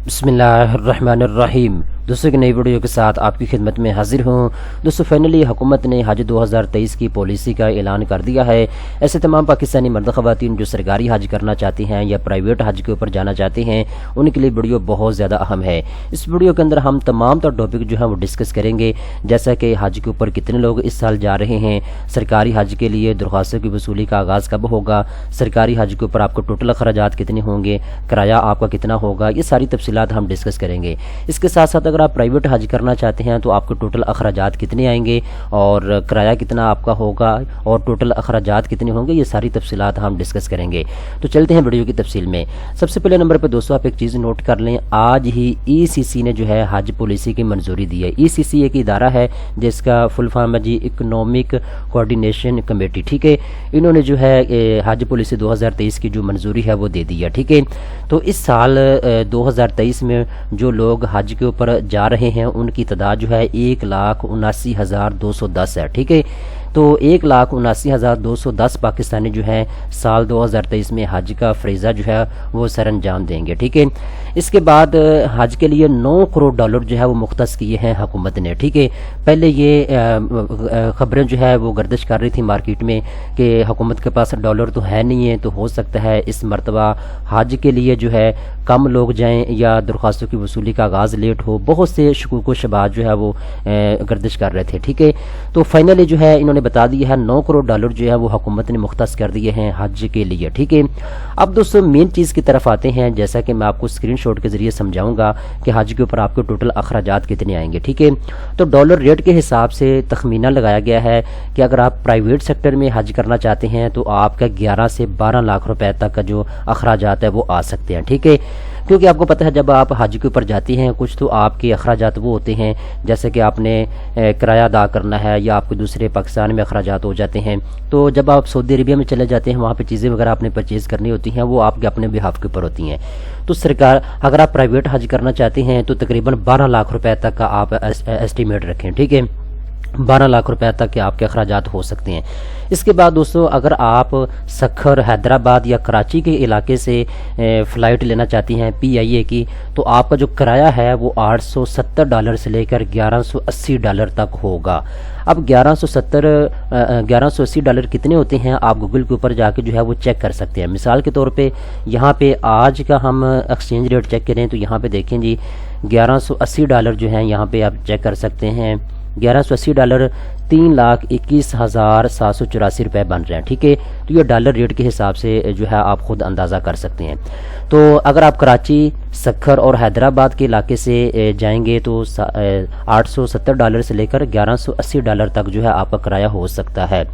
बिस्मिल्लाहिर्रहमानिर्रहीम। दोस्तों की नई वीडियो के साथ आपकी खिदमत में हाजिर हूँ। दोस्तों फाइनली हुकूमत ने हज 2023 की पॉलिसी का ऐलान कर दिया है। ऐसे तमाम पाकिस्तानी मर्द ख़वातीन जो सरकारी हज करना चाहती हैं या प्राइवेट हज के ऊपर जाना चाहते हैं, उनके लिए वीडियो बहुत ज़्यादा अहम है। इस वीडियो के अंदर हम तमाम तर टॉपिक जो है वो डिस्कस करेंगे, जैसा कि हज के ऊपर कितने लोग इस साल जा रहे हैं, सरकारी हज के लिए दरख्वास्तों की वसूली का आगाज़ कब होगा, सरकारी हज के ऊपर आपको टोटल अखराजात कितने होंगे, किराया आपका कितना होगा, ये सारी तफसीलात हम डिस्कस करेंगे। इसके साथ साथ अगर आप प्राइवेट हज करना चाहते हैं तो आपके टोटल अखराजात कितने आएंगे और किराया कितना आपका होगा और टोटल अखराजात कितने होंगे, ये सारी तफसीलात हम डिस्कस करेंगे। तो चलते हैं वीडियो की तफसील में। सबसे पहले नंबर पर दोस्तों आप एक चीज़ नोट कर लें, आज ही ECC ने जो है हज पॉलिसी की मंजूरी दी है। ECC एक इदारा है जिसका फुल फॉर्म है जी इकनॉमिक कोऑर्डिनेशन कमेटी, ठीक है। इन्होंने जो है हज पॉलिसी 2023 की जो मंजूरी है वो दे दी है, ठीक है। तो इस साल 2023 में जो लोग हज के ऊपर जा रहे हैं उनकी तादाद जो है 1,79,210 है, ठीक है। तो 1,79,210 पाकिस्तानी जो है साल 2023 में हज का फरीज़ा जो है वो सर अंजाम देंगे, ठीक है। इसके बाद हज के लिए 9 करोड़ डॉलर जो है वो मुख्तस किए हैं हुकूमत ने, ठीक है। पहले ये खबरें जो है वो गर्दिश कर रही थी मार्केट में कि हुकूमत के पास डॉलर तो है नहीं है, तो हो सकता है इस मरतबा हज के लिए जो है कम लोग जाएं या दरख्वास्तों की वसूली का आगाज़ लेट हो। बहुत से शकूक व शबात जो है वो गर्दिश कर रहे थे, ठीक है। तो फाइनली जो है इन्होंने बता दिया है 9 करोड़ डॉलर जो है वो हुकूमत ने मुख्तस कर दिए हैं हज के लिए, ठीक है। अब दोस्तों मेन चीज़ की तरफ आते हैं, जैसा कि मैं आपको स्क्रीनशॉट के ज़रिए समझाऊंगा कि हज के ऊपर आपके टोटल अखराजात कितने आएंगे, ठीक है। तो डॉलर रेट के हिसाब से तखमीना लगाया गया है कि अगर आप प्राइवेट सेक्टर में हज करना चाहते हैं तो आपका 11 से 12 लाख रुपए तक का जो अखराजात है वो आ सकते हैं, ठीक है। क्योंकि आपको पता है जब आप हज के ऊपर जाती हैं कुछ तो आपके अखराजात वो होते हैं, जैसे कि आपने किराया अदा करना है या आपके दूसरे पाकिस्तान में अखराजात हो जाते हैं। तो जब आप सऊदी अरबिया में चले जाते हैं वहाँ पे चीज़ें वगैरह आपने परचेज़ करनी होती हैं, वो आपके अपने बिहाफ के ऊपर होती हैं। तो सरकार अगर आप प्राइवेट हज करना चाहते हैं तो तकरीबन 12 लाख रुपए तक का आप एस्टीमेट रखें, ठीक है। 12 लाख रुपए तक के आपके अखराजात हो सकते हैं। इसके बाद दोस्तों अगर आप सखर, हैदराबाद या कराची के इलाके से फ़्लाइट लेना चाहती हैं PIA की, तो आपका जो किराया है वो $870 से लेकर $1180 तक होगा। अब $1180 कितने होते हैं आप गूगल के ऊपर जाके जो है वो चेक कर सकते हैं। मिसाल के तौर पे यहाँ पे आज का हम एक्सचेंज रेट चेक करें तो यहाँ पे देखें जी $1180 जो है यहाँ पे आप चेक कर सकते हैं। $1180 3,21,784 रुपये बन रहे हैं, ठीक है। तो ये डॉलर रेट के हिसाब से जो है आप खुद अंदाज़ा कर सकते हैं। तो अगर आप कराची, सखर और हैदराबाद के इलाके से जाएंगे तो $870 से लेकर $1180 तक जो है आपका किराया हो सकता है।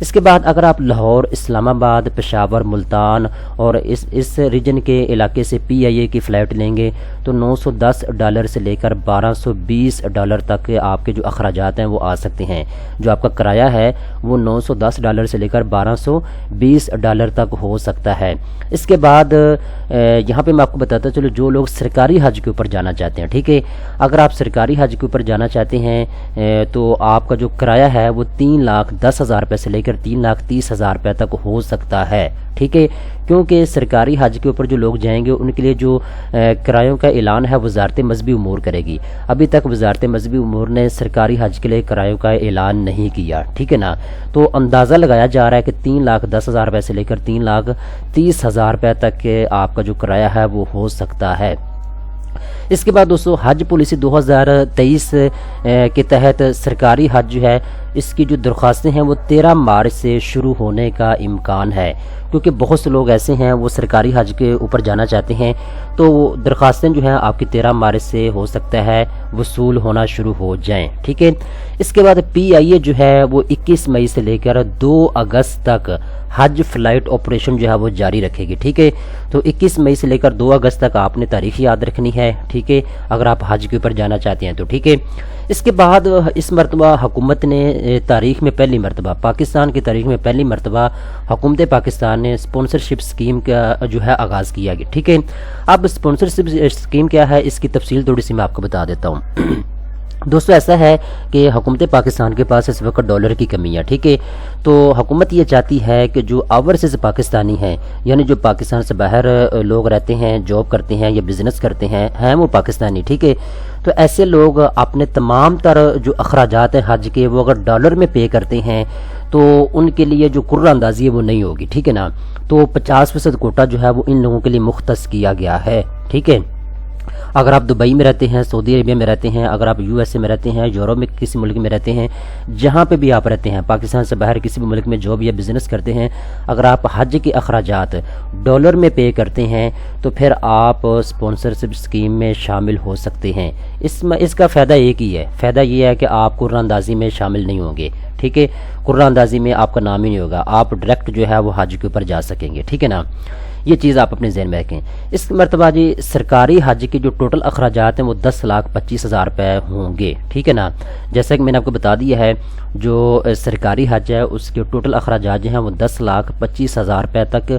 इसके बाद अगर आप लाहौर, इस्लामाबाद, पेशावर, मुल्तान और इस रीजन के इलाके से PIA की फ़्लाइट लेंगे तो $910 से लेकर $1220 तक के आपके जो अखराजात हैं वो आ सकते हैं। जो आपका किराया है वो $910 से लेकर $1220 तक हो सकता है। इसके बाद यहाँ पे मैं आपको बताता चलो जो लोग सरकारी हज के ऊपर जाना चाहते हैं, ठीक है। अगर आप सरकारी हज के ऊपर जाना चाहते हैं तो आपका जो किराया है वो 3,10,000 रुपये से लेकर 3,30,000 रुपये तक हो सकता है, ठीक है। क्योंकि सरकारी हज के ऊपर जो लोग जाएंगे उनके लिए जो किरायों का ऐलान है वजारत मजहबी उमूर करेगी। अभी तक वजारत मजहबी उमूर ने सरकारी हज के लिए किरायों का ऐलान नहीं किया, ठीक है ना। तो अंदाज़ा लगाया जा रहा है कि 3,10,000 रुपये से लेकर 3,30,000 रुपये तक के आपका जो किराया है वो हो सकता है। इसके बाद दोस्तों हज पॉलिसी 2023 के तहत सरकारी हज जो है इसकी जो दरख्वास्तें हैं वो 13 मार्च से शुरू होने का इम्कान है, क्योंकि बहुत से लोग ऐसे हैं वो सरकारी हज के ऊपर जाना चाहते हैं। तो दरख्वास्तें जो हैं आपकी 13 मार्च से हो सकता है वसूल होना शुरू हो जाएं, ठीक है। इसके बाद PIA जो है वो 21 मई से लेकर 2 अगस्त तक हज फ़्लाइट ऑपरेशन जो है वो जारी रखेगी, ठीक है। तो 21 मई से लेकर 2 अगस्त तक आपने तारीख याद रखनी है, ठीक है, अगर आप हज के ऊपर जाना चाहते हैं तो, ठीक है। इसके बाद इस मरतबा हुकूमत ने तारीख में पहली मरतबा, पाकिस्तान की तारीख में पहली मरतबा हुकूमत पाकिस्तान ने स्पॉन्सरशिप स्कीम का जो है आगाज़ किया गया, ठीक है। अब स्पॉन्सरशिप स्कीम क्या है इसकी तफसील थोड़ी सी मैं आपको बता देता हूँ। دوستو ایسا ہے کہ حکومت پاکستان کے پاس اس وقت ڈالر کی کمی ہے، ٹھیک ہے، تو حکومت یہ چاہتی ہے کہ جو اوورسیز پاکستانی ہیں، یعنی جو پاکستان سے باہر لوگ رہتے ہیں، جاب کرتے ہیں یا بزنس کرتے ہیں وہ پاکستانی، ٹھیک ہے، تو ایسے لوگ اپنے تمام تر جو اخراجات ہیں حج کے وہ اگر ڈالر میں پے کرتے ہیں تو ان کے لیے جو قرہ اندازی ہے وہ نہیں ہوگی، ٹھیک ہے نا، تو 50% کوٹا جو ہے وہ ان لوگوں کے لیے مختص کیا گیا ہے، ٹھیک ہے۔ اگر آپ دبئی میں رہتے ہیں، سعودی عربیہ میں رہتے ہیں، اگر آپ یو ایس اے میں رہتے ہیں، یورپ میں کسی ملک میں رہتے ہیں، جہاں پہ بھی آپ رہتے ہیں پاکستان سے باہر کسی بھی ملک میں جاب یا بزنس کرتے ہیں، اگر آپ حج کے اخراجات ڈالر میں پے کرتے ہیں تو پھر آپ اسپانسرشپ اسکیم میں شامل ہو سکتے ہیں۔ اس کا فائدہ ایک ہی ہے، فائدہ یہ ہے کہ آپ قرہ اندازی میں شامل نہیں ہوں گے، ٹھیک ہے، قرہ اندازی میں آپ کا نام ہی نہیں ہوگا، آپ ڈائریکٹ جو ہے وہ حج کے اوپر جا سکیں گے، ٹھیک ہے نا، یہ چیز آپ اپنے ذہن میں رکھیں۔ اس مرتبہ جی سرکاری حج کے جو ٹوٹل اخراجات ہیں وہ 10,25,000 روپے ہوں گے، ٹھیک ہے نا، جیسا کہ میں نے آپ کو بتا دیا ہے جو سرکاری حج ہے اس کے ٹوٹل اخراجات جو ہیں وہ 10,25,000 روپے تک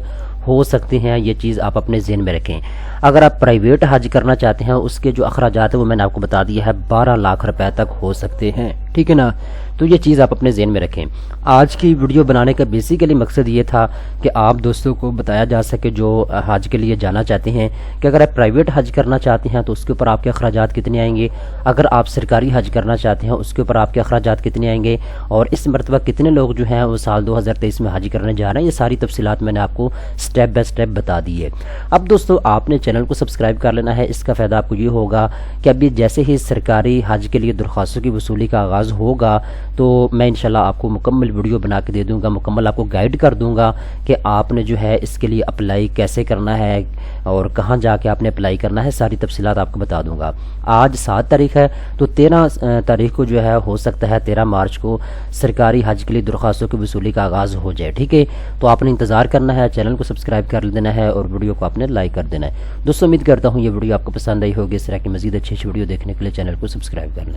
ہو سکتے ہیں، یہ چیز آپ اپنے ذہن میں رکھیں۔ اگر آپ پرائیویٹ حج کرنا چاہتے ہیں اس کے جو اخراجات ہیں وہ میں نے آپ کو بتا دیا ہے 12 لاکھ روپے تک ہو سکتے ہیں، ٹھیک ہے نا، تو یہ چیز آپ اپنے ذہن میں رکھیں۔ آج کی ویڈیو بنانے کا بیسیکلی مقصد یہ تھا کہ آپ دوستوں کو بتایا جا سکے جو حج کے لیے جانا چاہتے ہیں کہ اگر آپ پرائیویٹ حج کرنا چاہتے ہیں تو اس کے اوپر آپ کے اخراجات کتنے آئیں گے، اگر آپ سرکاری حج کرنا چاہتے ہیں اس کے اوپر آپ کے اخراجات کتنے آئیں گے، اور اس مرتبہ کتنے لوگ جو ہیں وہ سال 2023 میں حج کرنے جا رہے ہیں، یہ ساری تفصیلات میں نے آپ کو سٹیپ بائی سٹیپ بتا دی ہے۔ اب دوستو آپ نے چینل کو سبسکرائب کر لینا ہے، اس کا فائدہ آپ کو یہ ہوگا کہ ابھی جیسے ہی سرکاری حج کے لیے درخواستوں کی وصولی کا آغاز ہوگا تو میں انشاءاللہ آپ کو مکمل ویڈیو بنا کے دے دوں گا، مکمل آپ کو گائیڈ کر دوں گا کہ آپ نے جو ہے اس کے لیے اپلائی کیسے کرنا ہے اور کہاں جا کے آپ نے اپلائی کرنا ہے، ساری تفصیلات آپ کو بتا دوں گا۔ آج 7 تاریخ ہے تو 13 تاریخ کو جو ہے ہو سکتا ہے 13 مارچ کو سرکاری حج کے لیے درخواستوں کی وصولی کا آغاز ہو جائے، ٹھیک ہے، تو آپ نے انتظار کرنا ہے، چینل کو سبسکرائب کر دینا ہے اور ویڈیو کو آپ نے لائک کر دینا ہے۔ دوستو امید کرتا ہوں یہ ویڈیو آپ کو پسند آئی ہوگی، اس طرح کی مزید اچھی ویڈیو دیکھنے کے لیے چینل کو سبسکرائب کر لیں۔